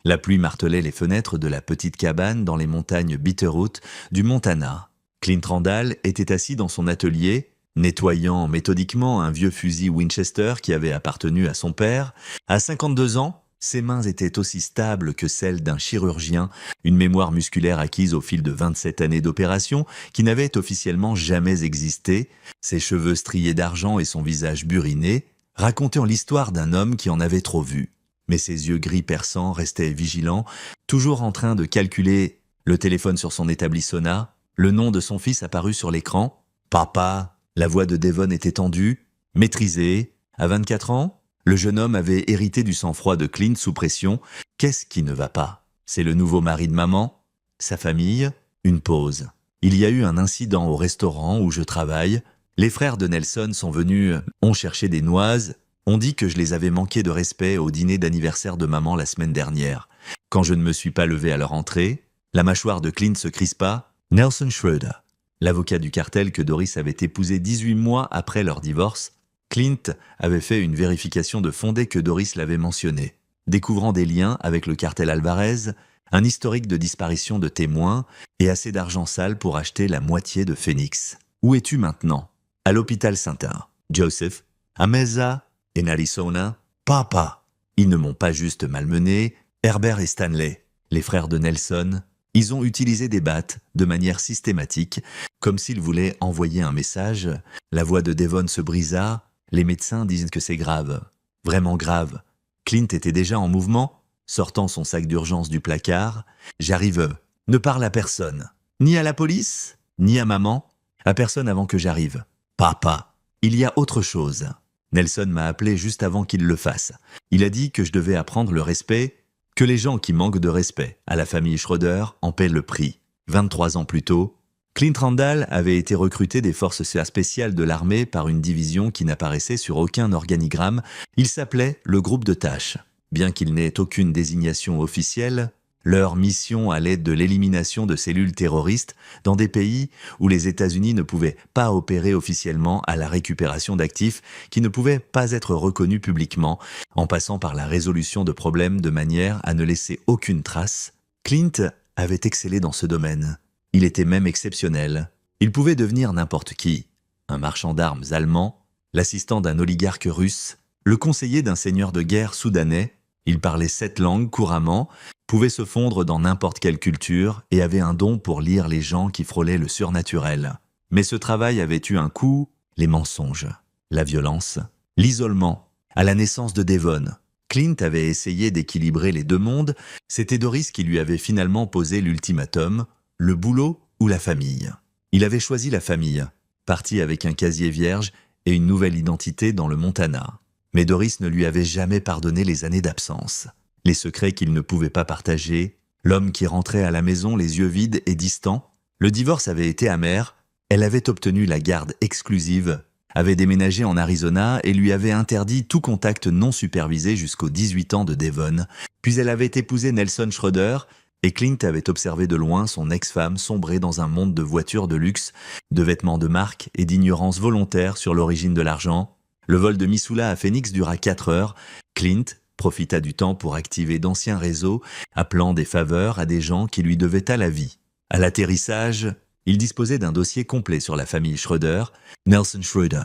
La pluie martelait les fenêtres de la petite cabane dans les montagnes Bitterroot du Montana. Clint Randall était assis dans son atelier, nettoyant méthodiquement un vieux fusil Winchester qui avait appartenu à son père. À 52 ans, ses mains étaient aussi stables que celles d'un chirurgien, une mémoire musculaire acquise au fil de 27 années d'opération qui n'avait officiellement jamais existé, ses cheveux striés d'argent et son visage buriné, racontant l'histoire d'un homme qui en avait trop vu. Mais ses yeux gris perçants restaient vigilants, toujours en train de calculer. Le téléphone sur son établi sonna, le nom de son fils apparut sur l'écran. « Papa !» La voix de Devon était tendue, maîtrisée. À 24 ans, le jeune homme avait hérité du sang-froid de Clint sous pression. Qu'est-ce qui ne va pas? C'est le nouveau mari de maman? Sa famille? Une pause. Il y a eu un incident au restaurant où je travaille. Les frères de Nelson sont venus, ont cherché des noises. On dit que je les avais manqué de respect au dîner d'anniversaire de maman la semaine dernière. Quand je ne me suis pas levé à leur entrée, la mâchoire de Clint se crispa. Nelson Schroeder, l'avocat du cartel que Doris avait épousé 18 mois après leur divorce, Clint avait fait une vérification de fond dès que Doris l'avait mentionné, découvrant des liens avec le cartel Alvarez, un historique de disparition de témoins et assez d'argent sale pour acheter la moitié de Phoenix. Où es-tu maintenant? À l'hôpital Saint-Anne. Joseph, à Mesa, en Arizona. Papa! Ils ne m'ont pas juste malmené. Herbert et Stanley, les frères de Nelson, ils ont utilisé des battes de manière systématique, comme s'ils voulaient envoyer un message. La voix de Devon se brisa. Les médecins disent que c'est grave. Vraiment grave. Clint était déjà en mouvement, sortant son sac d'urgence du placard. J'arrive. Ne parle à personne. Ni à la police, ni à maman. À personne avant que j'arrive. Papa, il y a autre chose. Nelson m'a appelé juste avant qu'il le fasse. Il a dit que je devais apprendre le respect, que les gens qui manquent de respect à la famille Schroeder en paient le prix. 23 ans plus tôt, Clint Randall avait été recruté des forces spéciales de l'armée par une division qui n'apparaissait sur aucun organigramme. Il s'appelait le groupe de tâches. Bien qu'il n'ait aucune désignation officielle, leur mission allait de l'élimination de cellules terroristes dans des pays où les États-Unis ne pouvaient pas opérer officiellement à la récupération d'actifs qui ne pouvaient pas être reconnus publiquement, en passant par la résolution de problèmes de manière à ne laisser aucune trace. Clint avait excellé dans ce domaine. Il était même exceptionnel. Il pouvait devenir n'importe qui. Un marchand d'armes allemand, l'assistant d'un oligarque russe, le conseiller d'un seigneur de guerre soudanais. Il parlait 7 langues couramment, pouvait se fondre dans n'importe quelle culture et avait un don pour lire les gens qui frôlaient le surnaturel. Mais ce travail avait eu un coût, les mensonges, la violence, l'isolement. À la naissance de Devon, Clint avait essayé d'équilibrer les deux mondes. C'était Doris qui lui avait finalement posé l'ultimatum, le boulot ou la famille. Il avait choisi la famille, parti avec un casier vierge et une nouvelle identité dans le Montana. Mais Doris ne lui avait jamais pardonné les années d'absence, les secrets qu'il ne pouvait pas partager, l'homme qui rentrait à la maison les yeux vides et distants. Le divorce avait été amer, elle avait obtenu la garde exclusive, avait déménagé en Arizona et lui avait interdit tout contact non supervisé jusqu'aux 18 ans de Devon. Puis elle avait épousé Nelson Schroeder et Clint avait observé de loin son ex-femme sombrer dans un monde de voitures de luxe, de vêtements de marque et d'ignorance volontaire sur l'origine de l'argent. Le vol de Missoula à Phoenix dura 4 heures. Clint profita du temps pour activer d'anciens réseaux, appelant des faveurs à des gens qui lui devaient à la vie. À l'atterrissage, il disposait d'un dossier complet sur la famille Schroeder. Nelson Schroeder,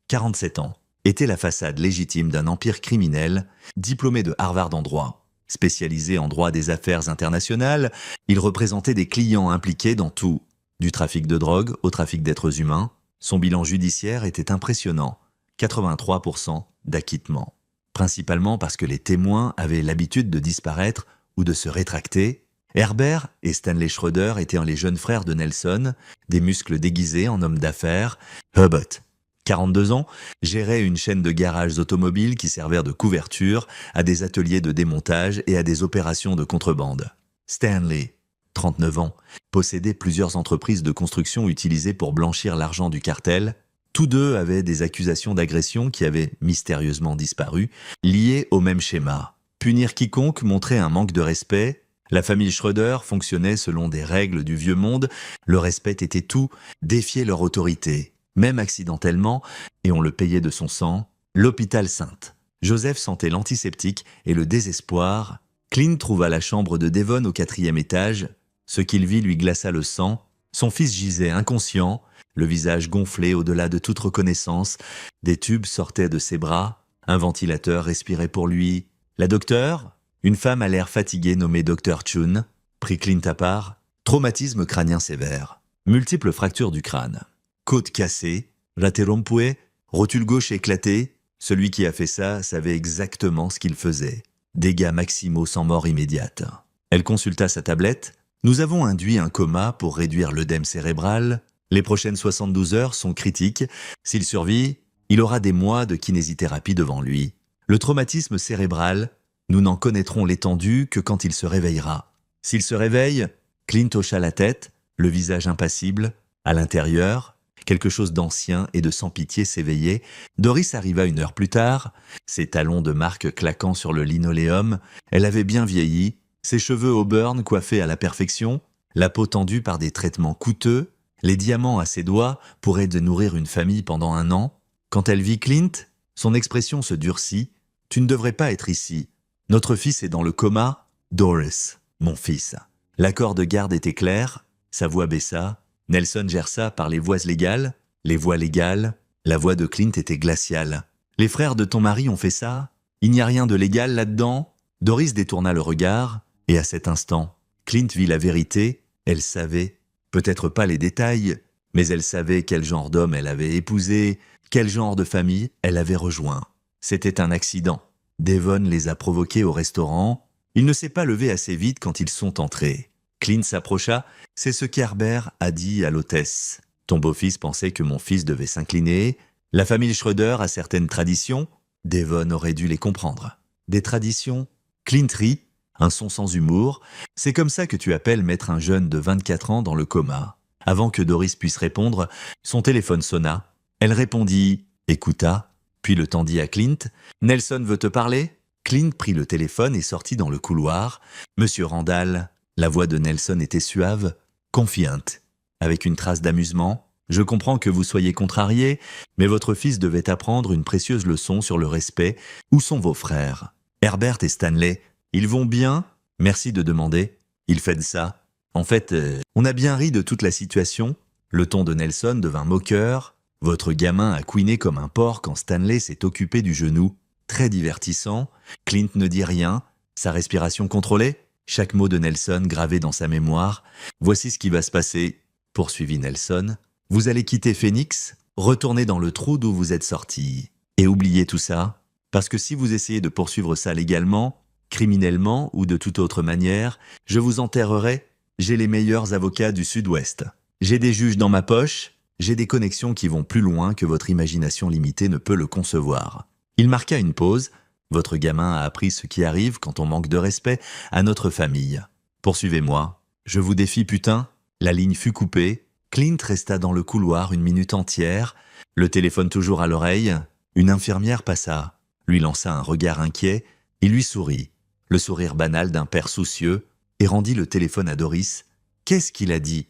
47 ans, était la façade légitime d'un empire criminel, diplômé de Harvard en droit. Spécialisé en droit des affaires internationales, il représentait des clients impliqués dans tout, du trafic de drogue au trafic d'êtres humains. Son bilan judiciaire était impressionnant. 83% d'acquittement. Principalement parce que les témoins avaient l'habitude de disparaître ou de se rétracter. Herbert et Stanley Schroeder étaient les jeunes frères de Nelson, des muscles déguisés en hommes d'affaires. Herbert, 42 ans, gérait une chaîne de garages automobiles qui servirent de couverture à des ateliers de démontage et à des opérations de contrebande. Stanley, 39 ans, possédait plusieurs entreprises de construction utilisées pour blanchir l'argent du cartel. Tous deux avaient des accusations d'agression qui avaient mystérieusement disparu, liées au même schéma. Punir quiconque montrait un manque de respect. La famille Schroeder fonctionnait selon des règles du vieux monde. Le respect était tout, défier leur autorité, même accidentellement, et on le payait de son sang. L'hôpital Sainte. Joseph sentait l'antiseptique et le désespoir. Clint trouva la chambre de Devon au 4e étage. Ce qu'il vit lui glaça le sang. Son fils gisait inconscient, le visage gonflé au-delà de toute reconnaissance. Des tubes sortaient de ses bras. Un ventilateur respirait pour lui. La docteure, une femme à l'air fatigué nommée Dr. Chun, prit Clint à part. Traumatisme crânien sévère. Multiples fractures du crâne. Côte cassée, rate rompue, rotule gauche éclatée. Celui qui a fait ça savait exactement ce qu'il faisait. Dégâts maximaux sans mort immédiate. Elle consulta sa tablette. Nous avons induit un coma pour réduire l'œdème cérébral. Les prochaines 72 heures sont critiques. S'il survit, il aura des mois de kinésithérapie devant lui. Le traumatisme cérébral, nous n'en connaîtrons l'étendue que quand il se réveillera. S'il se réveille, Clint hocha la tête, le visage impassible. À l'intérieur, quelque chose d'ancien et de sans pitié s'éveillait. Doris arriva 1 heure plus tard, ses talons de marque claquant sur le linoléum. Elle avait bien vieilli, ses cheveux auburn coiffés à la perfection, la peau tendue par des traitements coûteux, les diamants à ses doigts pourraient de nourrir une famille pendant 1 an. Quand elle vit Clint, son expression se durcit. « Tu ne devrais pas être ici. Notre fils est dans le coma. Doris, mon fils. » L'accord de garde était clair, sa voix baissa. Nelson gerça par les voies légales. Les voies légales, la voix de Clint était glaciale. « Les frères de ton mari ont fait ça? Il n'y a rien de légal là-dedans ?» Doris détourna le regard, et à cet instant, Clint vit la vérité. Elle savait, peut-être pas les détails, mais elle savait quel genre d'homme elle avait épousé, quel genre de famille elle avait rejoint. C'était un accident. Devon les a provoqués au restaurant. Il ne s'est pas levé assez vite quand ils sont entrés. Clint s'approcha. « C'est ce qu'Herbert a dit à l'hôtesse. Ton beau-fils pensait que mon fils devait s'incliner. La famille Schroeder a certaines traditions. Devon aurait dû les comprendre. Des traditions ?» Clint rit, un son sans humour. « C'est comme ça que tu appelles mettre un jeune de 24 ans dans le coma. » Avant que Doris puisse répondre, son téléphone sonna. Elle répondit, écouta, puis le tendit à Clint. « Nelson veut te parler ?» Clint prit le téléphone et sortit dans le couloir. « Monsieur Randall », la voix de Nelson était suave, confiante, avec une trace d'amusement. « Je comprends que vous soyez contrarié, mais votre fils devait apprendre une précieuse leçon sur le respect. Où sont vos frères ? Herbert et Stanley, ils vont bien ? Merci de demander. Il fait de ça. En fait, on a bien ri de toute la situation. » Le ton de Nelson devint moqueur. « Votre gamin a couiné comme un porc quand Stanley s'est occupé du genou. Très divertissant. » Clint ne dit rien. Sa respiration contrôlée. Chaque mot de Nelson gravé dans sa mémoire. « Voici ce qui va se passer, » poursuivit Nelson. « Vous allez quitter Phoenix, retourner dans le trou d'où vous êtes sorti. Et oubliez tout ça. Parce que si vous essayez de poursuivre ça légalement, criminellement ou de toute autre manière, je vous enterrerai. J'ai les meilleurs avocats du Sud-Ouest. J'ai des juges dans ma poche. J'ai des connexions qui vont plus loin que votre imagination limitée ne peut le concevoir. » Il marqua une pause. « Votre gamin a appris ce qui arrive quand on manque de respect à notre famille. Poursuivez-moi. Je vous défie, putain. » La ligne fut coupée. Clint resta dans le couloir 1 minute entière. Le téléphone toujours à l'oreille. Une infirmière passa, lui lança un regard inquiet. Il lui sourit, le sourire banal d'un père soucieux, et rendit le téléphone à Doris. « Qu'est-ce qu'il a dit ?»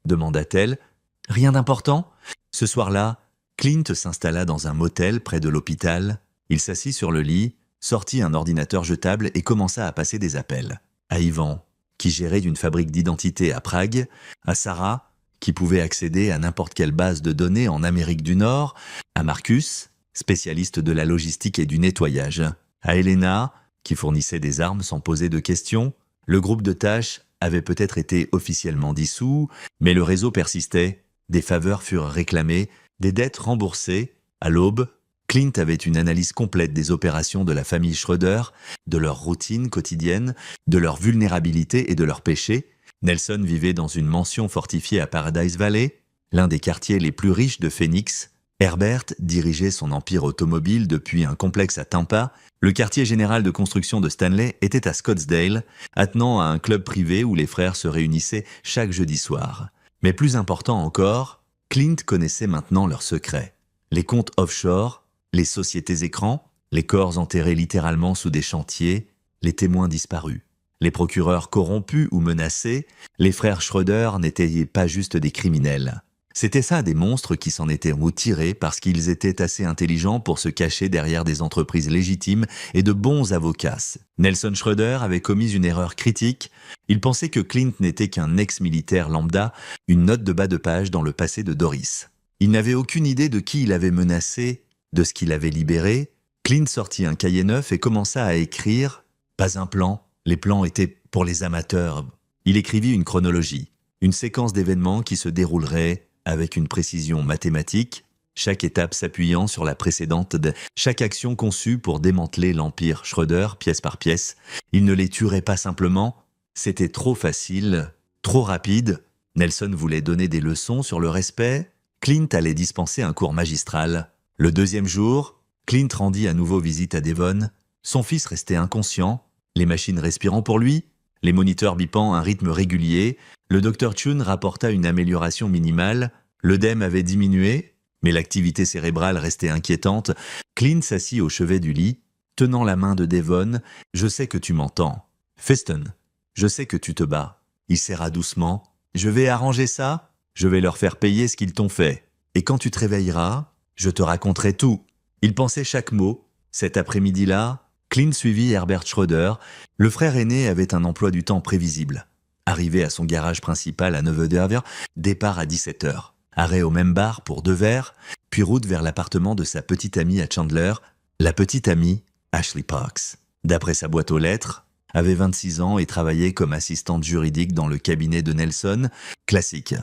demanda-t-elle. « Rien d'important ?» Ce soir-là, Clint s'installa dans un motel près de l'hôpital. Il s'assit sur le lit, sortit un ordinateur jetable et commença à passer des appels. À Ivan, qui gérait une fabrique d'identité à Prague, à Sarah, qui pouvait accéder à n'importe quelle base de données en Amérique du Nord, à Marcus, spécialiste de la logistique et du nettoyage, à Elena, qui fournissait des armes sans poser de questions. Le groupe de tâches avait peut-être été officiellement dissous, mais le réseau persistait. Des faveurs furent réclamées, des dettes remboursées. À l'aube, Clint avait une analyse complète des opérations de la famille Schroeder, de leur routine quotidienne, de leur vulnérabilité et de leurs péchés. Nelson vivait dans une mansion fortifiée à Paradise Valley, l'un des quartiers les plus riches de Phoenix. Herbert dirigeait son empire automobile depuis un complexe à Tampa. Le quartier général de construction de Stanley était à Scottsdale, attenant à un club privé où les frères se réunissaient chaque jeudi soir. Mais plus important encore, Clint connaissait maintenant leurs secrets. Les comptes offshore, les sociétés écrans, les corps enterrés littéralement sous des chantiers, les témoins disparus. Les procureurs corrompus ou menacés, les frères Schroeder n'étaient pas juste des criminels. C'étaient ça des monstres qui s'en étaient retirés parce qu'ils étaient assez intelligents pour se cacher derrière des entreprises légitimes et de bons avocats. Nelson Schroeder avait commis une erreur critique. Il pensait que Clint n'était qu'un ex-militaire lambda, une note de bas de page dans le passé de Doris. Il n'avait aucune idée de qui il avait menacé, de ce qu'il avait libéré. Clint sortit un cahier neuf et commença à écrire. Pas un plan, les plans étaient pour les amateurs. Il écrivit une chronologie, une séquence d'événements qui se déroulerait avec une précision mathématique, chaque étape s'appuyant sur la précédente, chaque action conçue pour démanteler l'empire Schroeder pièce par pièce. Il ne les tuerait pas simplement, c'était trop facile, trop rapide. Nelson voulait donner des leçons sur le respect, Clint allait dispenser un cours magistral. Le deuxième jour, Clint rendit à nouveau visite à Devon. Son fils restait inconscient, les machines respirant pour lui, les moniteurs bipant un rythme régulier. Le Dr Chun rapporta une amélioration minimale, l'œdème avait diminué, mais l'activité cérébrale restait inquiétante. Clint s'assit au chevet du lit, tenant la main de Devon. « Je sais que tu m'entends. Feston, je sais que tu te bats. » Il serra doucement. « Je vais arranger ça. Je vais leur faire payer ce qu'ils t'ont fait. Et quand tu te réveilleras, je te raconterai tout. » Il pensait chaque mot. Cet après-midi-là, Clint suivit Herbert Schroeder. Le frère aîné avait un emploi du temps prévisible. Arrivé à son garage principal à 9h, départ à 17h. Arrêt au même bar pour 2 verres, puis route vers l'appartement de sa petite amie à Chandler, la petite amie Ashley Parks. D'après sa boîte aux lettres, avait 26 ans et travaillait comme assistante juridique dans le cabinet de Nelson. Classique.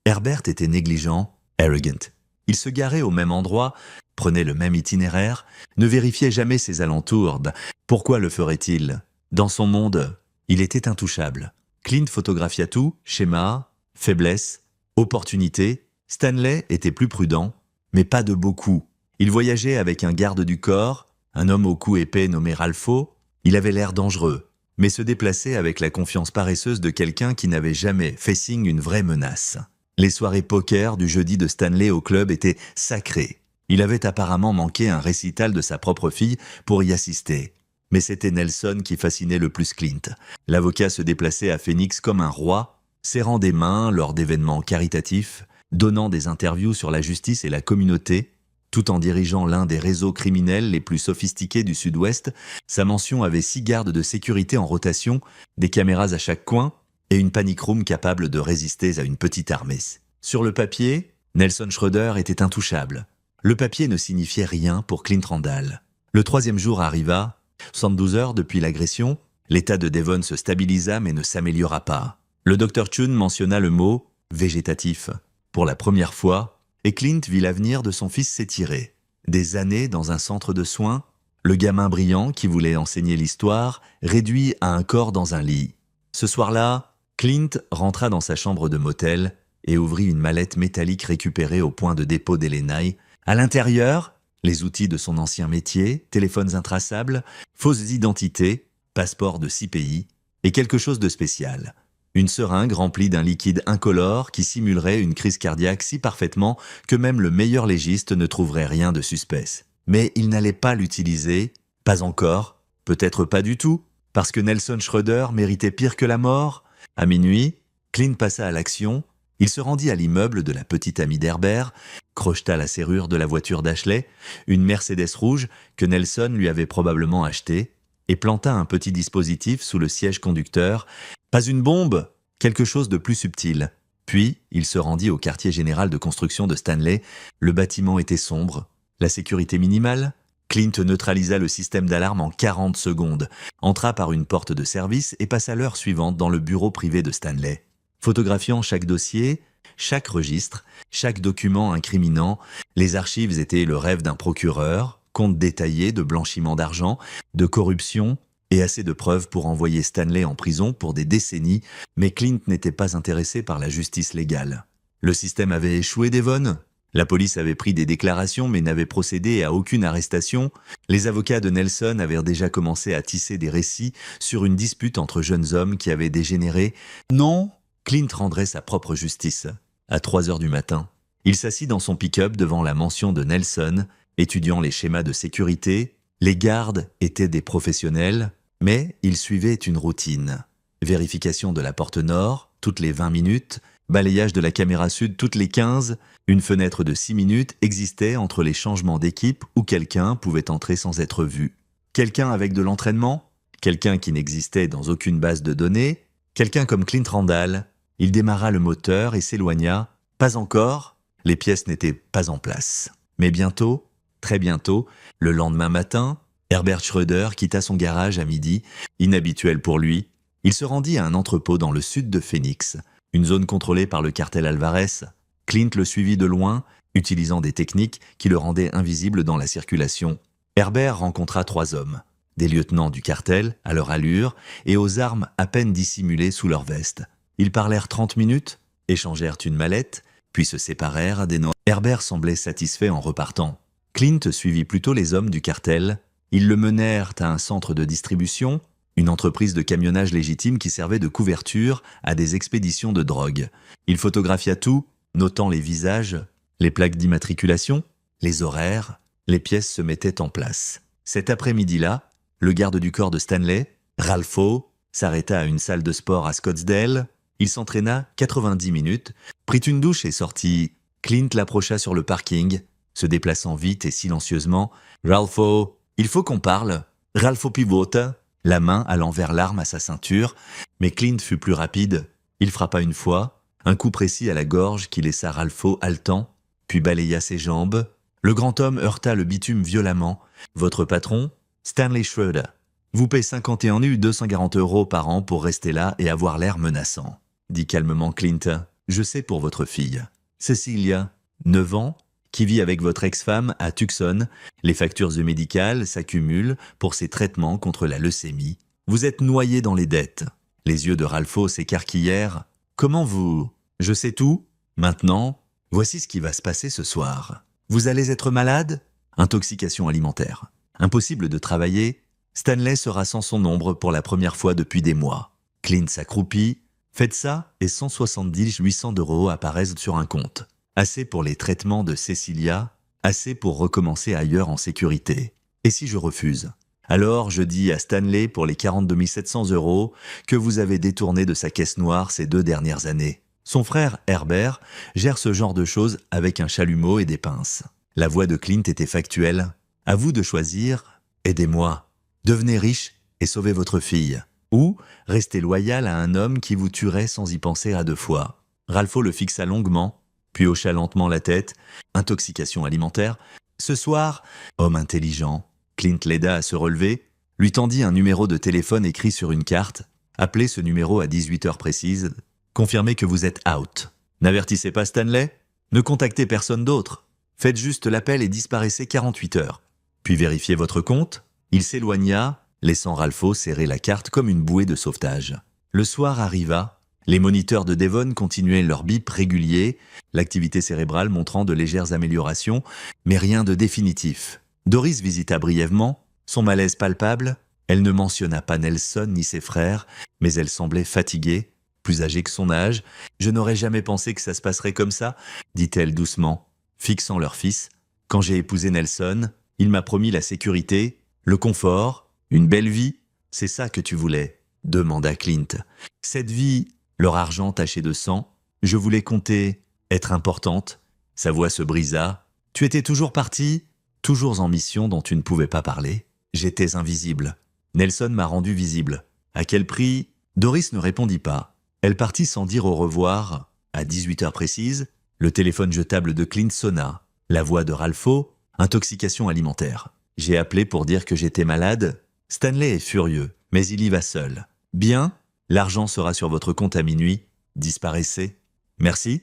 Herbert était négligent, arrogant. Il se garait au même endroit, prenait le même itinéraire, ne vérifiait jamais ses alentours. Pourquoi le ferait-il? Dans son monde, il était intouchable. Clint photographia tout, schéma, faiblesse, opportunité. Stanley était plus prudent, mais pas de beaucoup. Il voyageait avec un garde du corps, un homme au cou épais nommé Ralpho. Il avait l'air dangereux, mais se déplaçait avec la confiance paresseuse de quelqu'un qui n'avait jamais fait signe une vraie menace. Les soirées poker du jeudi de Stanley au club étaient sacrées. Il avait apparemment manqué un récital de sa propre fille pour y assister. Mais c'était Nelson qui fascinait le plus Clint. L'avocat se déplaçait à Phoenix comme un roi, serrant des mains lors d'événements caritatifs, donnant des interviews sur la justice et la communauté, tout en dirigeant l'un des réseaux criminels les plus sophistiqués du Sud-Ouest. Sa mansion avait 6 gardes de sécurité en rotation, des caméras à chaque coin et une panic room capable de résister à une petite armée. Sur le papier, Nelson Schroeder était intouchable. Le papier ne signifiait rien pour Clint Randall. Le 3e jour arriva. 72 heures depuis l'agression, l'état de Devon se stabilisa mais ne s'améliora pas. Le Dr Chun mentionna le mot « végétatif » pour la première fois, et Clint vit l'avenir de son fils s'étirer. Des années dans un centre de soins, le gamin brillant qui voulait enseigner l'histoire, réduit à un corps dans un lit. Ce soir-là, Clint rentra dans sa chambre de motel et ouvrit une mallette métallique récupérée au point de dépôt d'Elenay. À l'intérieur, les outils de son ancien métier, téléphones intraçables, fausses identités, passeports de 6 pays, et quelque chose de spécial. Une seringue remplie d'un liquide incolore qui simulerait une crise cardiaque si parfaitement que même le meilleur légiste ne trouverait rien de suspect. Mais il n'allait pas l'utiliser, pas encore, peut-être pas du tout, parce que Nelson Schroeder méritait pire que la mort. À minuit, Clint passa à l'action. Il se rendit à l'immeuble de la petite amie d'Herbert, crocheta la serrure de la voiture d'Ashley, une Mercedes rouge que Nelson lui avait probablement achetée, et planta un petit dispositif sous le siège conducteur. Pas une bombe, quelque chose de plus subtil. Puis, il se rendit au quartier général de construction de Stanley. Le bâtiment était sombre. La sécurité minimale? Clint neutralisa le système d'alarme en 40 secondes, entra par une porte de service et passa l'heure suivante dans le bureau privé de Stanley. Photographiant chaque dossier, chaque registre, chaque document incriminant, les archives étaient le rêve d'un procureur, compte détaillé de blanchiment d'argent, de corruption et assez de preuves pour envoyer Stanley en prison pour des décennies, mais Clint n'était pas intéressé par la justice légale. Le système avait échoué, Devon. La police avait pris des déclarations mais n'avait procédé à aucune arrestation. Les avocats de Nelson avaient déjà commencé à tisser des récits sur une dispute entre jeunes hommes qui avait dégénéré. Non, Clint rendrait sa propre justice. À 3 heures du matin, il s'assit dans son pick-up devant la mansion de Nelson, étudiant les schémas de sécurité. Les gardes étaient des professionnels, mais ils suivaient une routine. Vérification de la porte nord, toutes les 20 minutes, balayage de la caméra sud toutes les 15, une fenêtre de 6 minutes existait entre les changements d'équipe où quelqu'un pouvait entrer sans être vu. Quelqu'un avec de l'entraînement, quelqu'un qui n'existait dans aucune base de données, quelqu'un comme Clint Randall. Il démarra le moteur et s'éloigna. Pas encore, les pièces n'étaient pas en place. Mais bientôt, très bientôt, le lendemain matin, Herbert Schröder quitta son garage à midi, inhabituel pour lui. Il se rendit à un entrepôt dans le sud de Phoenix, une zone contrôlée par le cartel Alvarez. Clint le suivit de loin, utilisant des techniques qui le rendaient invisible dans la circulation. Herbert rencontra 3 hommes, des lieutenants du cartel, à leur allure, et aux armes à peine dissimulées sous leur veste. Ils parlèrent 30 minutes, échangèrent une mallette, puis se séparèrent à des noms. Herbert semblait satisfait en repartant. Clint suivit plutôt les hommes du cartel. Ils le menèrent à un centre de distribution, une entreprise de camionnage légitime qui servait de couverture à des expéditions de drogue. Il photographia tout, notant les visages, les plaques d'immatriculation, les horaires. Les pièces se mettaient en place. Cet après-midi-là, le garde du corps de Stanley, Ralpho, s'arrêta à une salle de sport à Scottsdale. Il s'entraîna 90 minutes, prit une douche et sortit. Clint l'approcha sur le parking, se déplaçant vite et silencieusement. « Ralpho, il faut qu'on parle. » Ralpho pivota, la main allant vers l'arme à sa ceinture, mais Clint fut plus rapide. Il frappa une fois, un coup précis à la gorge qui laissa Ralpho haletant, puis balaya ses jambes. Le grand homme heurta le bitume violemment. « Votre patron, Stanley Schröder, vous paie 51 240 € par an pour rester là et avoir l'air menaçant. » dit calmement Clint. « Je sais pour votre fille. Cecilia, 9 ans, qui vit avec votre ex-femme à Tucson. Les factures médicales s'accumulent pour ses traitements contre la leucémie. Vous êtes noyé dans les dettes. » Les yeux de Ralpho s'écarquillèrent. « Comment vous... Je sais tout. Maintenant, voici ce qui va se passer ce soir. Vous allez être malade ? Intoxication alimentaire. Impossible de travailler. Stanley sera sans son ombre pour la première fois depuis des mois. Clint s'accroupit. Faites ça et 170 800 € apparaissent sur un compte. Assez pour les traitements de Cecilia, assez pour recommencer ailleurs en sécurité. Et si je refuse ? Alors je dis à Stanley pour les 42 700 € que vous avez détourné de sa caisse noire ces 2 dernières années. Son frère Herbert gère ce genre de choses avec un chalumeau et des pinces. La voix de Clint était factuelle. À vous de choisir. Aidez-moi. Devenez riche et sauvez votre fille. Ou restez loyal à un homme qui vous tuerait sans y penser à 2 fois. Ralpho le fixa longuement, puis hocha lentement la tête. Intoxication alimentaire. Ce soir, homme intelligent. Clint l'aida à se relever, lui tendit un numéro de téléphone écrit sur une carte. Appelez ce numéro à 18h précises. Confirmez que vous êtes out. N'avertissez pas Stanley. Ne contactez personne d'autre. Faites juste l'appel et disparaissez 48 heures. Puis vérifiez votre compte. Il s'éloigna, laissant Ralpho serrer la carte comme une bouée de sauvetage. Le soir arriva. Les moniteurs de Devon continuaient leur bip régulier, l'activité cérébrale montrant de légères améliorations, mais rien de définitif. Doris visita brièvement, son malaise palpable. Elle ne mentionna pas Nelson ni ses frères, mais elle semblait fatiguée, plus âgée que son âge. « Je n'aurais jamais pensé que ça se passerait comme ça, » dit-elle doucement, fixant leur fils. « Quand j'ai épousé Nelson, il m'a promis la sécurité, le confort, une belle vie. C'est ça que tu voulais ?» demanda Clint. « Cette vie, leur argent taché de sang, je voulais compter, être importante. » Sa voix se brisa. « Tu étais toujours parti, toujours en mission dont tu ne pouvais pas parler. J'étais invisible. Nelson m'a rendu visible. À quel prix ?» Doris ne répondit pas. Elle partit sans dire au revoir. À 18h précises, le téléphone jetable de Clint sonna. La voix de Ralpho, intoxication alimentaire. « J'ai appelé pour dire que j'étais malade. Stanley est furieux, mais il y va seul. Bien, l'argent sera sur votre compte à minuit. Disparaissez. Merci. »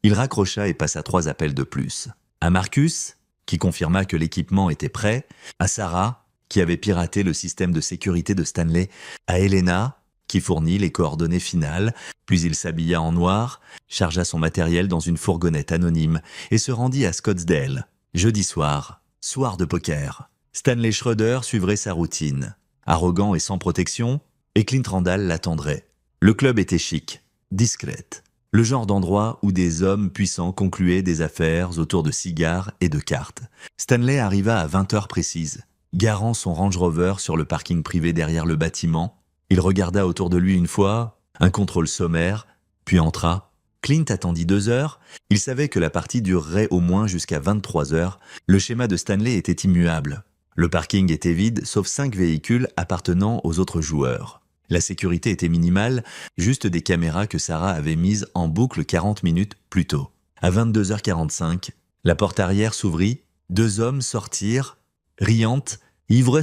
Il raccrocha et passa 3 appels de plus. À Marcus, qui confirma que l'équipement était prêt, à Sarah, qui avait piraté le système de sécurité de Stanley, à Helena, qui fournit les coordonnées finales, puis il s'habilla en noir, chargea son matériel dans une fourgonnette anonyme et se rendit à Scottsdale. Jeudi soir, soir de poker. Stanley Schröder suivrait sa routine. Arrogant et sans protection, et Clint Randall l'attendrait. Le club était chic, discrète. Le genre d'endroit où des hommes puissants concluaient des affaires autour de cigares et de cartes. Stanley arriva à 20h précises, garant son Range Rover sur le parking privé derrière le bâtiment. Il regarda autour de lui une fois, un contrôle sommaire, puis entra. Clint attendit 2 heures. Il savait que la partie durerait au moins jusqu'à 23 heures. Le schéma de Stanley était immuable. Le parking était vide, sauf 5 véhicules appartenant aux autres joueurs. La sécurité était minimale, juste des caméras que Sarah avait mises en boucle 40 minutes plus tôt. À 22h45, la porte arrière s'ouvrit. 2 hommes sortirent, riantes, ivres.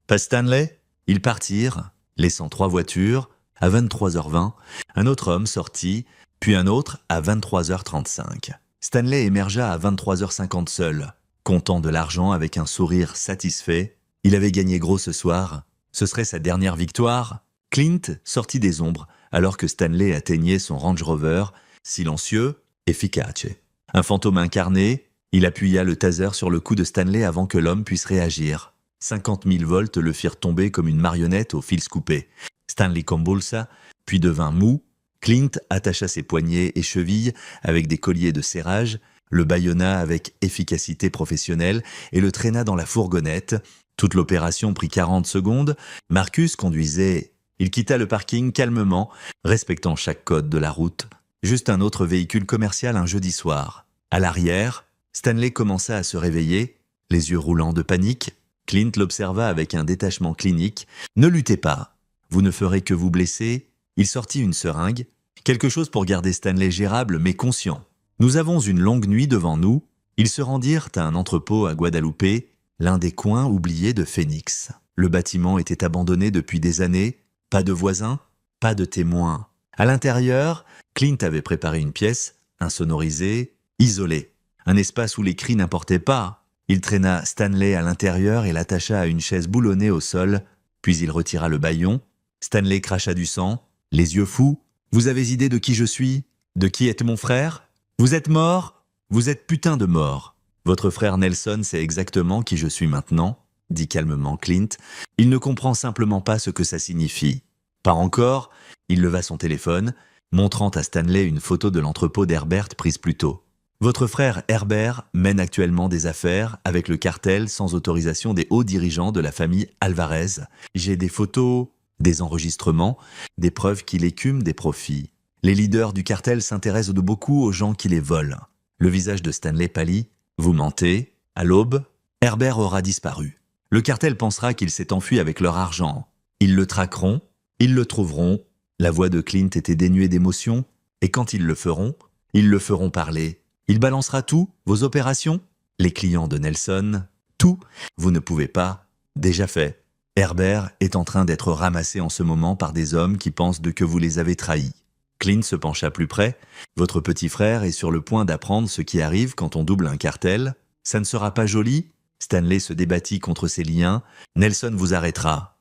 Pas Stanley? Ils partirent, laissant 3 voitures. À 23h20, un autre homme sortit, puis un autre à 23h35. Stanley émergea à 23h50 seul, comptant de l'argent avec un sourire satisfait. Il avait gagné gros ce soir. Ce serait sa dernière victoire. Clint sortit des ombres alors que Stanley atteignait son Range Rover, silencieux, efficace. Un fantôme incarné, il appuya le taser sur le cou de Stanley avant que l'homme puisse réagir. 50 000 volts le firent tomber comme une marionnette aux fils coupés. Stanley convulsa, puis devint mou. Clint attacha ses poignets et chevilles avec des colliers de serrage, le bâillonna avec efficacité professionnelle et le traîna dans la fourgonnette. Toute l'opération prit 40 secondes. Marcus conduisait. Il quitta le parking calmement, respectant chaque code de la route. Juste un autre véhicule commercial un jeudi soir. À l'arrière, Stanley commença à se réveiller, les yeux roulants de panique. Clint l'observa avec un détachement clinique. « Ne luttez pas, vous ne ferez que vous blesser. » Il sortit une seringue, quelque chose pour garder Stanley gérable mais conscient. « Nous avons une longue nuit devant nous. » Ils se rendirent à un entrepôt à Guadalupe, l'un des coins oubliés de Phoenix. Le bâtiment était abandonné depuis des années. Pas de voisins, pas de témoins. À l'intérieur, Clint avait préparé une pièce, insonorisée, isolée. Un espace où les cris n'importaient pas. Il traîna Stanley à l'intérieur et l'attacha à une chaise boulonnée au sol, puis il retira le bâillon. Stanley cracha du sang, les yeux fous. « Vous avez idée de qui je suis? De qui est mon frère? Vous êtes mort? Vous êtes putain de mort. Votre frère Nelson sait exactement qui je suis maintenant, » dit calmement Clint. Il ne comprend simplement pas ce que ça signifie. Pas encore. Il leva son téléphone, montrant à Stanley une photo de l'entrepôt d'Herbert prise plus tôt. Votre frère Herbert mène actuellement des affaires avec le cartel sans autorisation des hauts dirigeants de la famille Alvarez. J'ai des photos, des enregistrements, des preuves qu'il écume des profits. Les leaders du cartel s'intéressent de beaucoup aux gens qui les volent. Le visage de Stanley pâlit. Vous mentez. À l'aube, Herbert aura disparu. Le cartel pensera qu'il s'est enfui avec leur argent. Ils le traqueront, ils le trouveront. La voix de Clint était dénuée d'émotion, et quand ils le feront parler. Il balancera tout, vos opérations, les clients de Nelson, tout. Vous ne pouvez pas. Déjà fait. Herbert est en train d'être ramassé en ce moment par des hommes qui pensent que vous les avez trahis. Clint se pencha plus près. Votre petit frère est sur le point d'apprendre ce qui arrive quand on double un cartel. Ça ne sera pas joli. Stanley se débattit contre ses liens. Nelson vous arrêtera.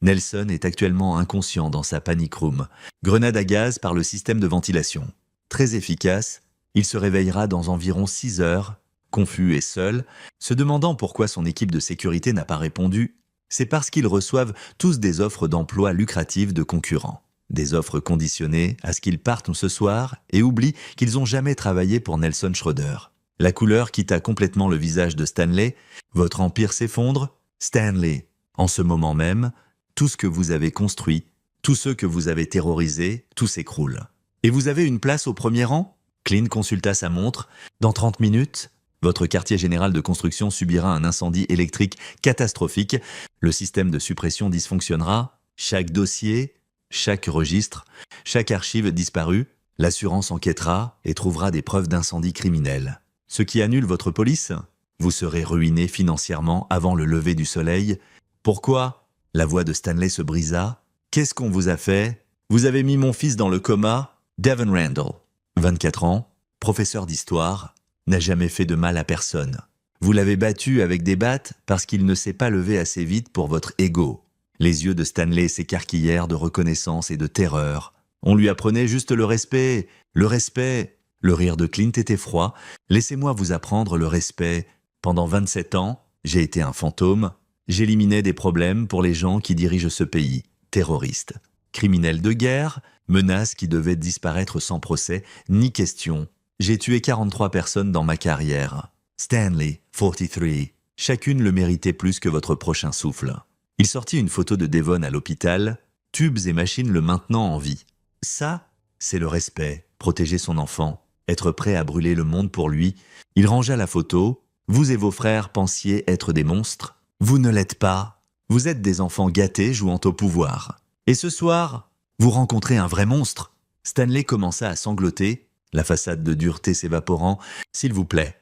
Nelson est actuellement inconscient dans sa panic room. Grenade à gaz par le système de ventilation. Très efficace. Il se réveillera dans environ 6 heures, confus et seul, se demandant pourquoi son équipe de sécurité n'a pas répondu. C'est parce qu'ils reçoivent tous des offres d'emploi lucratives de concurrents. Des offres conditionnées à ce qu'ils partent ce soir et oublient qu'ils n'ont jamais travaillé pour Nelson Schroeder. La couleur quitta complètement le visage de Stanley. Votre empire s'effondre. Stanley, en ce moment même, tout ce que vous avez construit, tous ceux que vous avez terrorisés, tout s'écroule. Et vous avez une place au premier rang ? Clint consulta sa montre. Dans 30 minutes, votre quartier général de construction subira un incendie électrique catastrophique. Le système de suppression dysfonctionnera. Chaque dossier, chaque registre, chaque archive disparue. L'assurance enquêtera et trouvera des preuves d'incendie criminel. Ce qui annule votre police, vous serez ruiné financièrement avant le lever du soleil. Pourquoi ? La voix de Stanley se brisa. Qu'est-ce qu'on vous a fait ? Vous avez mis mon fils dans le coma. Devon Randall, 24 ans, professeur d'histoire, n'a jamais fait de mal à personne. Vous l'avez battu avec des battes parce qu'il ne s'est pas levé assez vite pour votre ego. Les yeux de Stanley s'écarquillèrent de reconnaissance et de terreur. On lui apprenait juste le respect, le respect. Le rire de Clint était froid. Laissez-moi vous apprendre le respect. Pendant 27 ans, j'ai été un fantôme. J'éliminais des problèmes pour les gens qui dirigent ce pays. Terroristes, criminels de guerre, menaces qui devaient disparaître sans procès, ni question. J'ai tué 43 personnes dans ma carrière. Stanley, 43. Chacune le méritait plus que votre prochain souffle. Il sortit une photo de Devon à l'hôpital, tubes et machines le maintenant en vie. Ça, c'est le respect, protéger son enfant, être prêt à brûler le monde pour lui. Il rangea la photo. Vous et vos frères pensiez être des monstres. Vous ne l'êtes pas. Vous êtes des enfants gâtés jouant au pouvoir. Et ce soir, vous rencontrez un vrai monstre. Stanley commença à sangloter, la façade de dureté s'évaporant. S'il vous plaît,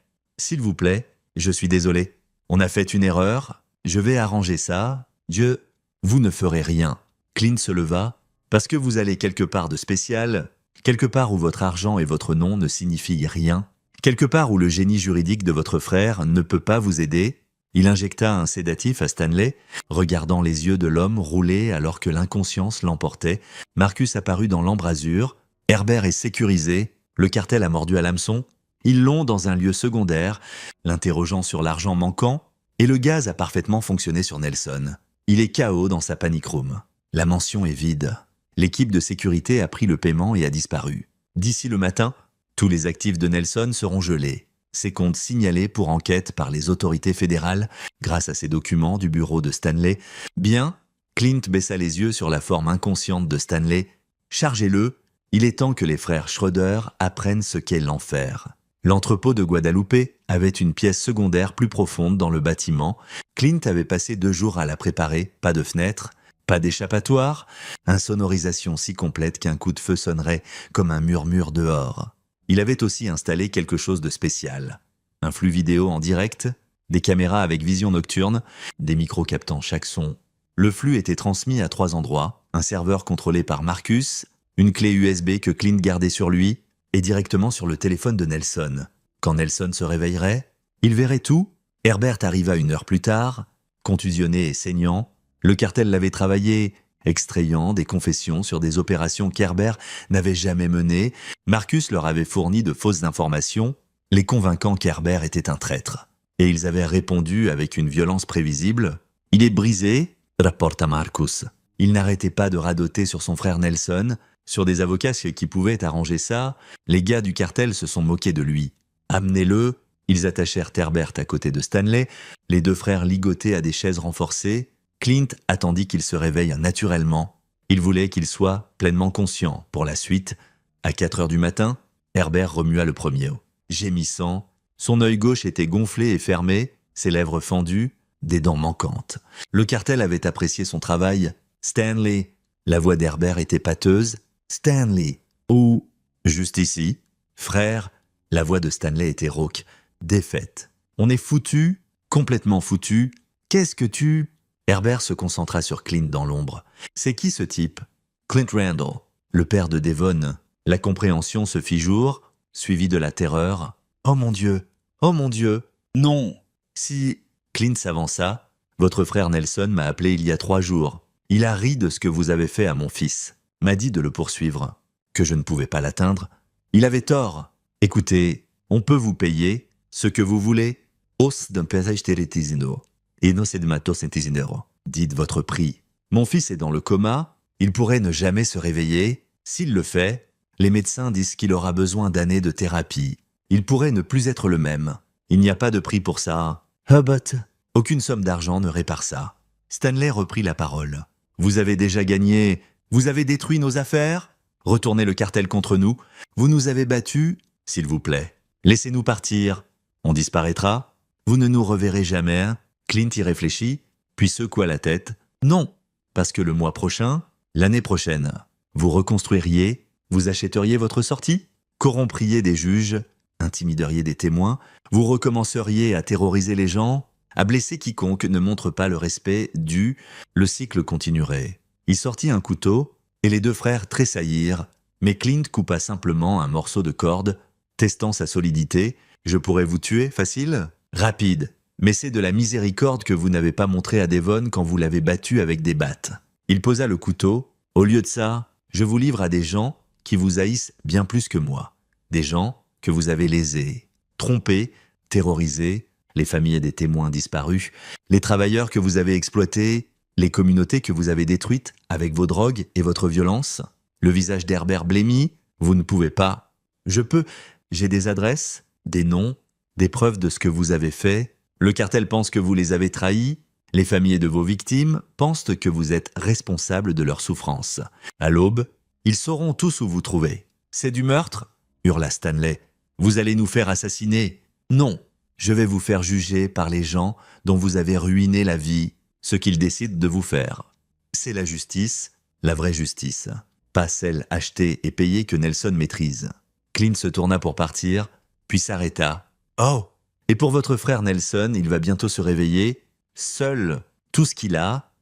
je suis désolé. On a fait une erreur. Je vais arranger ça. Dieu, vous ne ferez rien. Clint se leva. Parce que vous allez quelque part de spécial, quelque part où votre argent et votre nom ne signifient rien, quelque part où le génie juridique de votre frère ne peut pas vous aider. Il injecta un sédatif à Stanley, regardant les yeux de l'homme rouler alors que l'inconscience l'emportait. Marcus apparut dans l'embrasure. Herbert est sécurisé. Le cartel a mordu à l'hameçon. Ils l'ont dans un lieu secondaire, l'interrogeant sur l'argent manquant, et le gaz a parfaitement fonctionné sur Nelson. Il est KO dans sa panic room. La mansion est vide. L'équipe de sécurité a pris le paiement et a disparu. D'ici le matin, tous les actifs de Nelson seront gelés. Ses comptes signalés pour enquête par les autorités fédérales grâce à ces documents du bureau de Stanley. Bien, Clint baissa les yeux sur la forme inconsciente de Stanley. Chargez-le, il est temps que les frères Schroeder apprennent ce qu'est l'enfer. L'entrepôt de Guadalupe avait une pièce secondaire plus profonde dans le bâtiment. Clint avait passé 2 jours à la préparer, pas de fenêtre, pas d'échappatoire, insonorisation si complète qu'un coup de feu sonnerait comme un murmure dehors. Il avait aussi installé quelque chose de spécial. Un flux vidéo en direct, des caméras avec vision nocturne, des micros captant chaque son. Le flux était transmis à 3 endroits, un serveur contrôlé par Marcus, une clé USB que Clint gardait sur lui, et directement sur le téléphone de Nelson. Quand Nelson se réveillerait, il verrait tout. Herbert arriva 1 heure plus tard, contusionné et saignant. Le cartel l'avait travaillé, extrayant des confessions sur des opérations qu'Herbert n'avait jamais menées. Marcus leur avait fourni de fausses informations, les convainquant qu'Herbert était un traître. Et ils avaient répondu avec une violence prévisible. « Il est brisé », rapporta Marcus. Il n'arrêtait pas de radoter sur son frère Nelson, sur des avocats qui pouvaient arranger ça. Les gars du cartel se sont moqués de lui. « Amenez-le ». Ils attachèrent Herbert à côté de Stanley, les 2 frères ligotés à des chaises renforcées. Clint attendit qu'il se réveille naturellement. Il voulait qu'il soit pleinement conscient. Pour la suite, à 4 heures du matin, Herbert remua le premier. Gémissant, son œil gauche était gonflé et fermé, ses lèvres fendues, des dents manquantes. Le cartel avait apprécié son travail. « Stanley !» La voix d'Herbert était pâteuse. « Stanley !» Ou « Juste ici !» « Frère !» La voix de Stanley était rauque. « Défaite. On est foutu, complètement foutu. Qu'est-ce que tu... » Herbert se concentra sur Clint dans l'ombre. « C'est qui ce type ?»« Clint Randall, le père de Devon. » La compréhension se fit jour, suivie de la terreur. « Oh mon Dieu ! Oh mon Dieu ! Non !» Si Clint s'avança, « Votre frère Nelson m'a appelé il y a 3 jours. Il a ri de ce que vous avez fait à mon fils. M'a dit de le poursuivre. Que je ne pouvais pas l'atteindre. Il avait tort. Écoutez, on peut vous payer ce que vous voulez. Os d'un pesage teretisino. Et no sedmato centesinero. Dites votre prix. Mon fils est dans le coma. Il pourrait ne jamais se réveiller. S'il le fait, les médecins disent qu'il aura besoin d'années de thérapie. Il pourrait ne plus être le même. Il n'y a pas de prix pour ça. But aucune somme d'argent ne répare ça. Stanley reprit la parole. Vous avez déjà gagné. Vous avez détruit nos affaires. Retournez le cartel contre nous. Vous nous avez battus. S'il vous plaît, laissez-nous partir. On disparaîtra. Vous ne nous reverrez jamais. Clint y réfléchit, puis secoua la tête. Non, parce que le mois prochain, l'année prochaine, vous reconstruiriez, vous achèteriez votre sortie, corrompriez des juges, intimideriez des témoins, vous recommenceriez à terroriser les gens, à blesser quiconque ne montre pas le respect dû, le cycle continuerait. Il sortit un couteau, et les 2 frères tressaillirent, mais Clint coupa simplement un morceau de corde, testant sa solidité. « Je pourrais vous tuer, facile ? Rapide. Mais c'est de la miséricorde que vous n'avez pas montré à Devon quand vous l'avez battu avec des battes. » Il posa le couteau. « Au lieu de ça, je vous livre à des gens qui vous haïssent bien plus que moi. Des gens que vous avez lésés, trompés, terrorisés, les familles des témoins disparus, les travailleurs que vous avez exploités, les communautés que vous avez détruites avec vos drogues et votre violence. Le visage d'Herbert blêmi, vous ne pouvez pas. Je peux, j'ai des adresses, des noms, des preuves de ce que vous avez fait. Le cartel pense que vous les avez trahis. Les familles de vos victimes pensent que vous êtes responsable de leur souffrance. À l'aube, ils sauront tous où vous trouver. C'est du meurtre » hurla Stanley. « Vous allez nous faire assassiner. »« Non, je vais vous faire juger par les gens dont vous avez ruiné la vie, ce qu'ils décident de vous faire. C'est la justice, la vraie justice, pas celle achetée et payée que Nelson maîtrise. » Clint se tourna pour partir, puis s'arrêta. « Oh ! Et pour votre frère Nelson, il va bientôt se réveiller. Seul tout ce qu'il a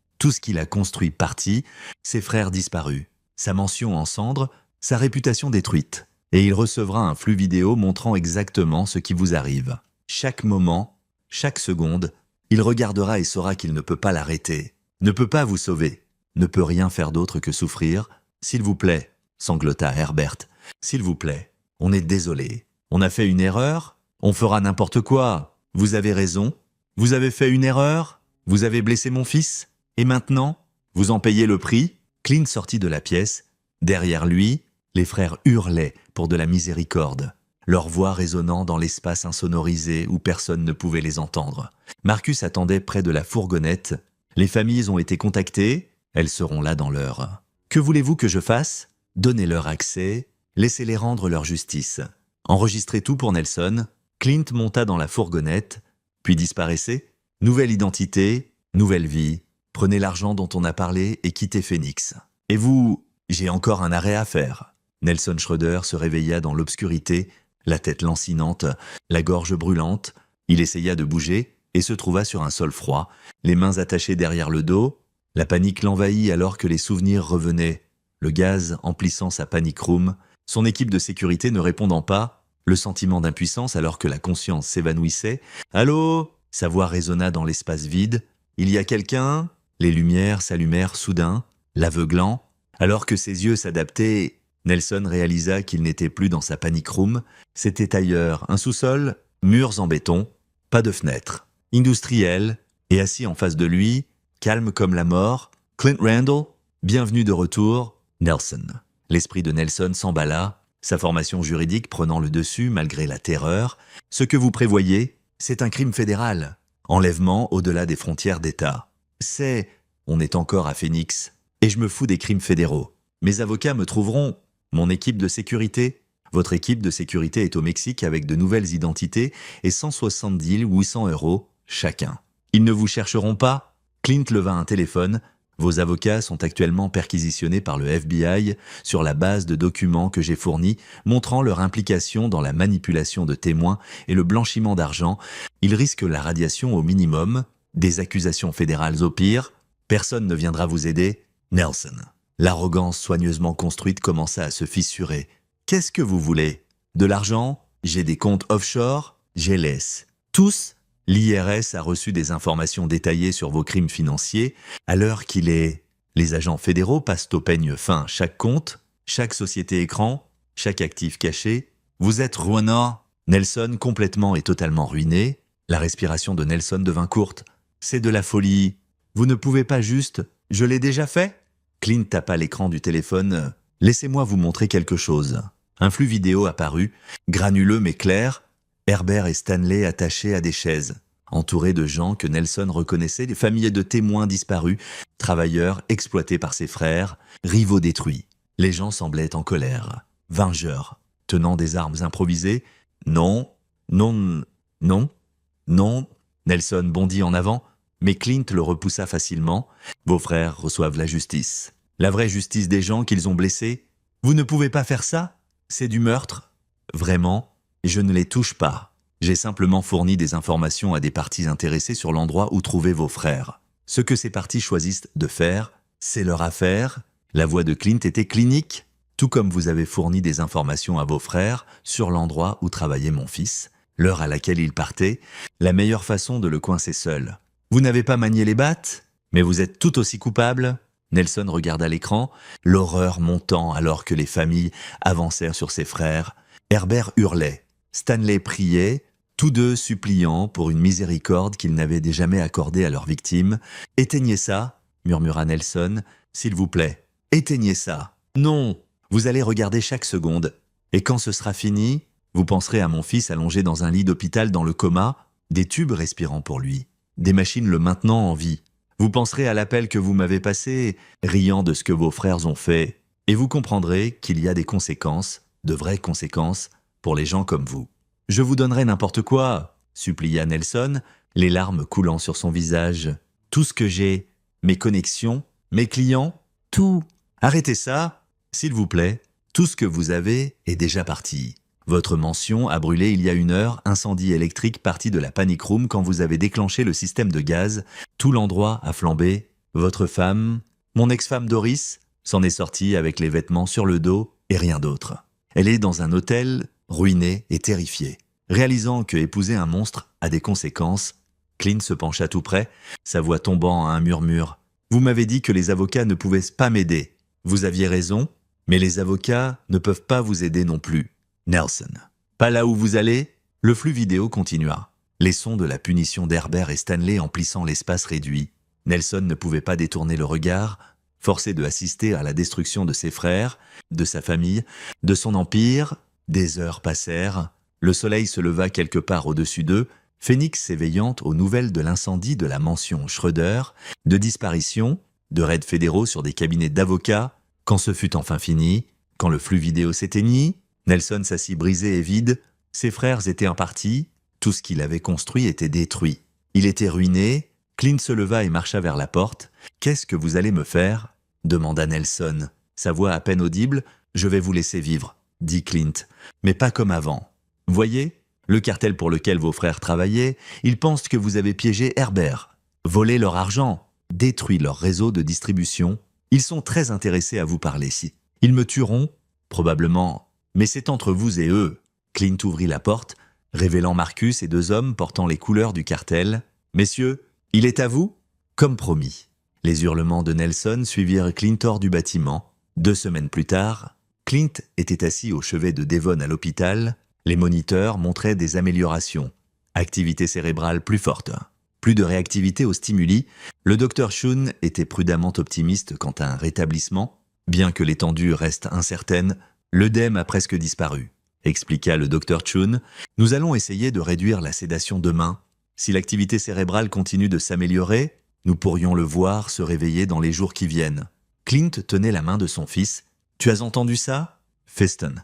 construit parti, ses frères disparus, sa mention en cendres, sa réputation détruite. Et il recevra un flux vidéo montrant exactement ce qui vous arrive. Chaque moment, chaque seconde, il regardera et saura qu'il ne peut pas l'arrêter, ne peut pas vous sauver, ne peut rien faire d'autre que souffrir. S'il vous plaît, sanglota Herbert, s'il vous plaît, on est désolé. On a fait une erreur, on fera n'importe quoi. Vous avez raison, vous avez fait une erreur, vous avez blessé mon fils, et maintenant, vous en payez le prix. Clint sortit de la pièce. Derrière lui, les frères hurlaient pour de la miséricorde, leur voix résonnant dans l'espace insonorisé où personne ne pouvait les entendre. Marcus attendait près de la fourgonnette. Les familles ont été contactées, elles seront là dans l'heure. Que voulez-vous que je fasse ? Donnez-leur accès, laissez-les rendre leur justice. Enregistrez tout pour Nelson. Clint monta dans la fourgonnette, puis disparaissait. Nouvelle identité, nouvelle vie. Prenez l'argent dont on a parlé et quittez Phoenix. Et vous, j'ai encore un arrêt à faire. Nelson Schroeder se réveilla dans l'obscurité, la tête lancinante, la gorge brûlante. Il essaya de bouger et se trouva sur un sol froid, les mains attachées derrière le dos. La panique l'envahit alors que les souvenirs revenaient, le gaz emplissant sa panic room, son équipe de sécurité ne répondant pas, le sentiment d'impuissance alors que la conscience s'évanouissait. « Allô ?» Sa voix résonna dans l'espace vide. « Il y a quelqu'un ?» Les lumières s'allumèrent soudain, l'aveuglant. Alors que ses yeux s'adaptaient, Nelson réalisa qu'il n'était plus dans sa panic room. C'était ailleurs, un sous-sol, murs en béton, pas de fenêtre. Industriel, et assis en face de lui, calme comme la mort, Clint Randall, bienvenue de retour, Nelson. L'esprit de Nelson s'emballa, sa formation juridique prenant le dessus malgré la terreur. Ce que vous prévoyez, c'est un crime fédéral. Enlèvement au-delà des frontières d'État. On est encore à Phoenix, et je me fous des crimes fédéraux. Mes avocats me trouveront. Mon équipe de sécurité. Votre équipe de sécurité est au Mexique avec de nouvelles identités et 170 800 € chacun. Ils ne vous chercheront pas. Clint leva un téléphone. Vos avocats sont actuellement perquisitionnés par le FBI sur la base de documents que j'ai fournis montrant leur implication dans la manipulation de témoins et le blanchiment d'argent. Ils risquent la radiation au minimum, des accusations fédérales au pire. Personne ne viendra vous aider. Nelson. L'arrogance soigneusement construite commença à se fissurer. Qu'est-ce que vous voulez ? De l'argent ? J'ai des comptes offshore ? J'ai laisse. Tous ? L'IRS a reçu des informations détaillées sur vos crimes financiers. À l'heure qu'il est, les agents fédéraux passent au peigne fin chaque compte, chaque société écran, chaque actif caché. Vous êtes ruinant. Nelson, complètement et totalement ruiné. La respiration de Nelson devint courte. C'est de la folie. Vous ne pouvez pas juste... Je l'ai déjà fait ? Clint tapa l'écran du téléphone. « Laissez-moi vous montrer quelque chose. » Un flux vidéo apparut, granuleux mais clair. Herbert et Stanley attachés à des chaises, entourés de gens que Nelson reconnaissait, des familles de témoins disparus, travailleurs exploités par ses frères, rivaux détruits. Les gens semblaient en colère, vengeurs, tenant des armes improvisées. « Non, non, non, non !» Nelson bondit en avant. Mais Clint le repoussa facilement. « Vos frères reçoivent la justice. La vraie justice des gens qu'ils ont blessés. Vous ne pouvez pas faire ça ? C'est du meurtre. Vraiment, je ne les touche pas. J'ai simplement fourni des informations à des parties intéressées sur l'endroit où trouver vos frères. Ce que ces parties choisissent de faire, c'est leur affaire. » La voix de Clint était clinique. « Tout comme vous avez fourni des informations à vos frères sur l'endroit où travaillait mon fils, l'heure à laquelle il partait, la meilleure façon de le coincer seul. Vous n'avez pas manié les battes, mais vous êtes tout aussi coupable. » Nelson regarda l'écran, l'horreur montant alors que les familles avancèrent sur ses frères. Herbert hurlait. Stanley priait, tous deux suppliant pour une miséricorde qu'ils n'avaient jamais accordée à leurs victimes. « Éteignez ça, » murmura Nelson. « S'il vous plaît, éteignez ça. Non, vous allez regarder chaque seconde. Et quand ce sera fini, vous penserez à mon fils allongé dans un lit d'hôpital dans le coma, des tubes respirant pour lui. Des machines le maintenant en vie. Vous penserez à l'appel que vous m'avez passé, riant de ce que vos frères ont fait, et vous comprendrez qu'il y a des conséquences de vraies conséquences pour les gens comme vous. Je vous donnerai n'importe quoi, supplia Nelson, les larmes coulant sur son visage. Tout ce que j'ai, mes connexions, mes clients, tout. Arrêtez ça, s'il vous plaît. Tout ce que vous avez est déjà parti. Votre mention a brûlé il y a 1 heure, incendie électrique parti de la panic room quand vous avez déclenché le système de gaz. Tout l'endroit a flambé. Votre femme, mon ex-femme Doris, s'en est sortie avec les vêtements sur le dos et rien d'autre. Elle est dans un hôtel, ruinée et terrifiée. Réalisant que épouser un monstre a des conséquences, Clint se pencha tout près, sa voix tombant à un murmure. « Vous m'avez dit que les avocats ne pouvaient pas m'aider. Vous aviez raison, mais les avocats ne peuvent pas vous aider non plus. Nelson. Pas là où vous allez ?» Le flux vidéo continua. Les sons de la punition d'Herbert et Stanley emplissant l'espace réduit. Nelson ne pouvait pas détourner le regard, forcé de assister à la destruction de ses frères, de sa famille, de son empire. Des heures passèrent. Le soleil se leva quelque part au-dessus d'eux, Phoenix s'éveillant aux nouvelles de l'incendie de la mansion Schroeder, de disparitions, de raids fédéraux sur des cabinets d'avocats. Quand ce fut enfin fini, quand le flux vidéo s'éteignit, Nelson s'assit brisé et vide. Ses frères étaient en partie, tout ce qu'il avait construit était détruit. Il était ruiné. Clint se leva et marcha vers la porte. « Qu'est-ce que vous allez me faire ?» demanda Nelson. Sa voix à peine audible. « Je vais vous laisser vivre », dit Clint, « mais pas comme avant. Voyez, le cartel pour lequel vos frères travaillaient, ils pensent que vous avez piégé Herbert, volé leur argent, détruit leur réseau de distribution. Ils sont très intéressés à vous parler ici. Ils me tueront, probablement, mais c'est entre vous et eux. » Clint ouvrit la porte, révélant Marcus et 2 hommes portant les couleurs du cartel. « Messieurs, il est à vous ?» Comme promis. Les hurlements de Nelson suivirent Clint hors du bâtiment. 2 semaines plus tard, Clint était assis au chevet de Devon à l'hôpital. Les moniteurs montraient des améliorations. Activité cérébrale plus forte. Plus de réactivité aux stimuli. Le docteur Shun était prudemment optimiste quant à un rétablissement. Bien que l'étendue reste incertaine, l'œdème a presque disparu, expliqua le docteur Shun. Nous allons essayer de réduire la sédation demain. Si l'activité cérébrale continue de s'améliorer, nous pourrions le voir se réveiller dans les jours qui viennent. Clint tenait la main de son fils. « Tu as entendu ça, Feston ?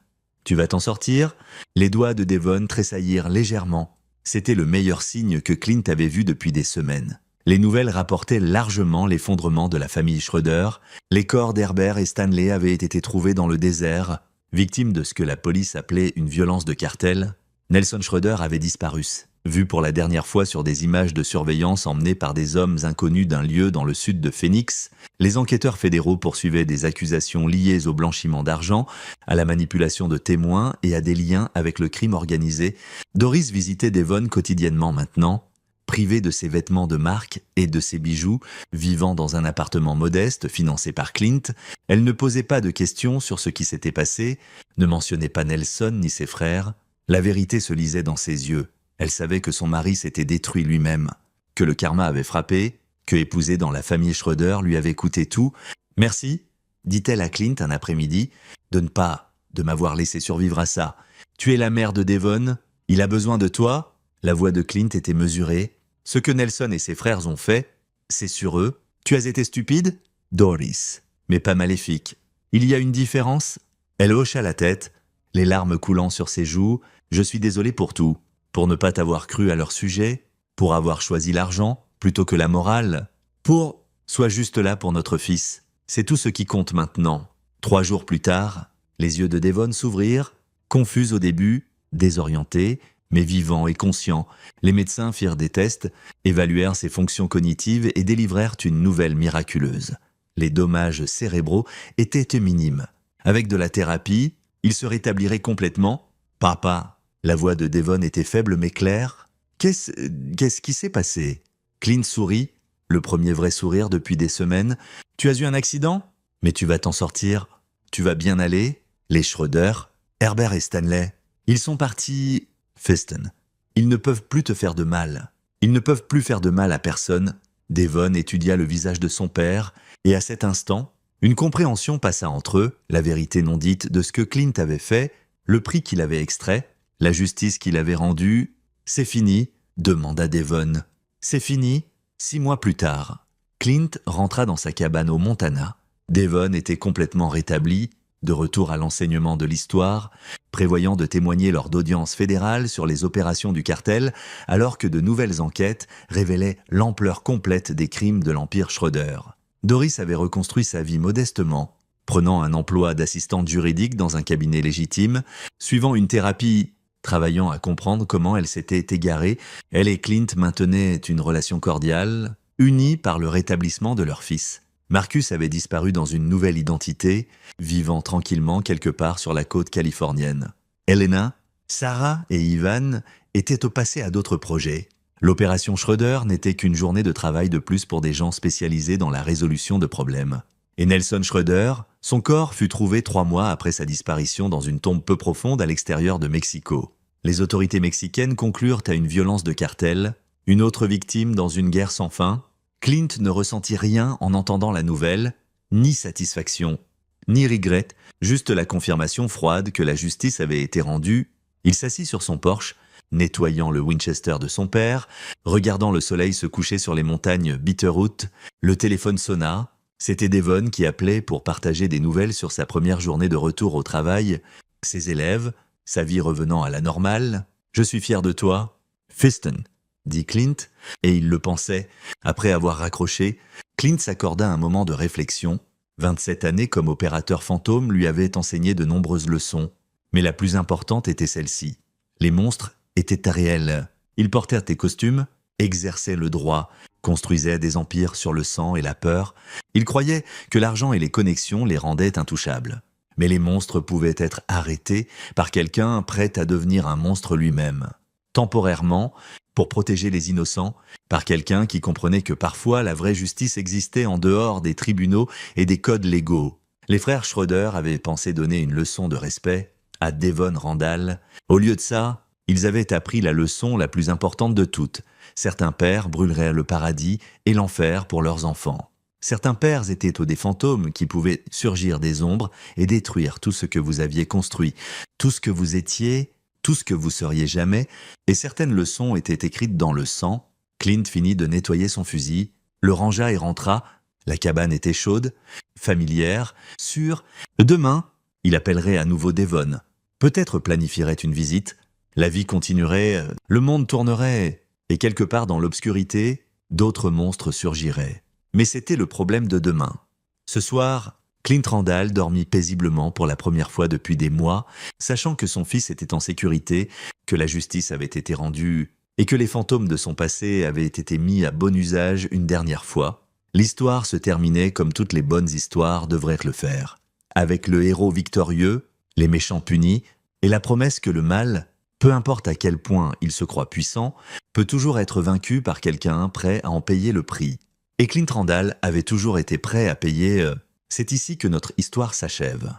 Tu vas t'en sortir ?» Les doigts de Devon tressaillirent légèrement. C'était le meilleur signe que Clint avait vu depuis des semaines. Les nouvelles rapportaient largement l'effondrement de la famille Schroeder. Les corps d'Herbert et Stanley avaient été trouvés dans le désert. Victime de ce que la police appelait une violence de cartel, Nelson Schroeder avait disparu. Vu pour la dernière fois sur des images de surveillance emmenées par des hommes inconnus d'un lieu dans le sud de Phoenix, les enquêteurs fédéraux poursuivaient des accusations liées au blanchiment d'argent, à la manipulation de témoins et à des liens avec le crime organisé. Doris visitait Devon quotidiennement maintenant, privée de ses vêtements de marque et de ses bijoux, vivant dans un appartement modeste financé par Clint. Elle ne posait pas de questions sur ce qui s'était passé, ne mentionnait pas Nelson ni ses frères. La vérité se lisait dans ses yeux. Elle savait que son mari s'était détruit lui-même, que le karma avait frappé, que épouser dans la famille Schroeder lui avait coûté tout. « Merci, » dit-elle à Clint un après-midi, « de m'avoir laissé survivre à ça. Tu es la mère de Devon, il a besoin de toi. » La voix de Clint était mesurée. « Ce que Nelson et ses frères ont fait, c'est sur eux. Tu as été stupide, Doris, mais pas maléfique. Il y a une différence ?» Elle hocha la tête, les larmes coulant sur ses joues. « Je suis désolé pour tout. Pour ne pas t'avoir cru à leur sujet, pour avoir choisi l'argent plutôt que la morale, sois juste là pour notre fils. C'est tout ce qui compte maintenant. » 3 jours plus tard, les yeux de Devon s'ouvrirent, confus au début, désorientés, mais vivants et conscients. Les médecins firent des tests, évaluèrent ses fonctions cognitives et délivrèrent une nouvelle miraculeuse. Les dommages cérébraux étaient minimes. Avec de la thérapie, il se rétablirait complètement. « Papa !» La voix de Devon était faible mais claire. « Qu'est-ce qui s'est passé ?» Clint sourit, le premier vrai sourire depuis des semaines. « Tu as eu un accident ? Mais tu vas t'en sortir. Tu vas bien aller. Les Schroeder, Herbert et Stanley, ils sont partis... » Feston. « Ils ne peuvent plus te faire de mal. Ils ne peuvent plus faire de mal à personne. » Devon étudia le visage de son père, et à cet instant, une compréhension passa entre eux, la vérité non dite de ce que Clint avait fait, le prix qu'il avait extrait, la justice qu'il avait rendue. « C'est fini ?» demanda Devon. « C'est fini ?» 6 mois plus tard, Clint rentra dans sa cabane au Montana. Devon était complètement rétabli, de retour à l'enseignement de l'histoire, prévoyant de témoigner lors d'audiences fédérales sur les opérations du cartel, alors que de nouvelles enquêtes révélaient l'ampleur complète des crimes de l'Empire Schröder. Doris avait reconstruit sa vie modestement, prenant un emploi d'assistante juridique dans un cabinet légitime, suivant une thérapie, travaillant à comprendre comment elle s'était égarée. Elle et Clint maintenaient une relation cordiale, unis par le rétablissement de leur fils. Marcus avait disparu dans une nouvelle identité, vivant tranquillement quelque part sur la côte californienne. Elena, Sarah et Ivan étaient au passé à d'autres projets. L'opération Schröder n'était qu'une journée de travail de plus pour des gens spécialisés dans la résolution de problèmes. Et Nelson Schröder, son corps fut trouvé 3 mois après sa disparition dans une tombe peu profonde à l'extérieur de Mexico. Les autorités mexicaines conclurent à une violence de cartel, une autre victime dans une guerre sans fin. Clint ne ressentit rien en entendant la nouvelle, ni satisfaction, ni regret, juste la confirmation froide que la justice avait été rendue. Il s'assit sur son porche, nettoyant le Winchester de son père, regardant le soleil se coucher sur les montagnes Bitterroot. Le téléphone sonna. C'était Devon qui appelait pour partager des nouvelles sur sa première journée de retour au travail, ses élèves, sa vie revenant à la normale. « Je suis fier de toi, Fiston », dit Clint, et il le pensait. Après avoir raccroché, Clint s'accorda un moment de réflexion. 27 années comme opérateur fantôme lui avaient enseigné de nombreuses leçons, mais la plus importante était celle-ci. Les monstres étaient réels. Ils portèrent des costumes, exerçaient le droit, construisaient des empires sur le sang et la peur. Ils croyaient que l'argent et les connexions les rendaient intouchables. Mais les monstres pouvaient être arrêtés par quelqu'un prêt à devenir un monstre lui-même. Temporairement, pour protéger les innocents, par quelqu'un qui comprenait que parfois la vraie justice existait en dehors des tribunaux et des codes légaux. Les frères Schröder avaient pensé donner une leçon de respect à Devon Randall. Au lieu de ça, ils avaient appris la leçon la plus importante de toutes. Certains pères brûleraient le paradis et l'enfer pour leurs enfants. Certains pères étaient des fantômes qui pouvaient surgir des ombres et détruire tout ce que vous aviez construit, tout ce que vous étiez, tout ce que vous seriez jamais, et certaines leçons étaient écrites dans le sang. Clint finit de nettoyer son fusil, le rangea et rentra. La cabane était chaude, familière, sûre. Demain, il appellerait à nouveau Devon. Peut-être planifierait une visite. La vie continuerait, le monde tournerait, et quelque part dans l'obscurité, d'autres monstres surgiraient. Mais c'était le problème de demain. Ce soir, Clint Randall dormit paisiblement pour la première fois depuis des mois, sachant que son fils était en sécurité, que la justice avait été rendue et que les fantômes de son passé avaient été mis à bon usage une dernière fois. L'histoire se terminait comme toutes les bonnes histoires devraient le faire, avec le héros victorieux, les méchants punis, et la promesse que le mal, peu importe à quel point il se croit puissant, peut toujours être vaincu par quelqu'un prêt à en payer le prix. Et Clint Randall avait toujours été prêt à payer. C'est ici que notre histoire s'achève.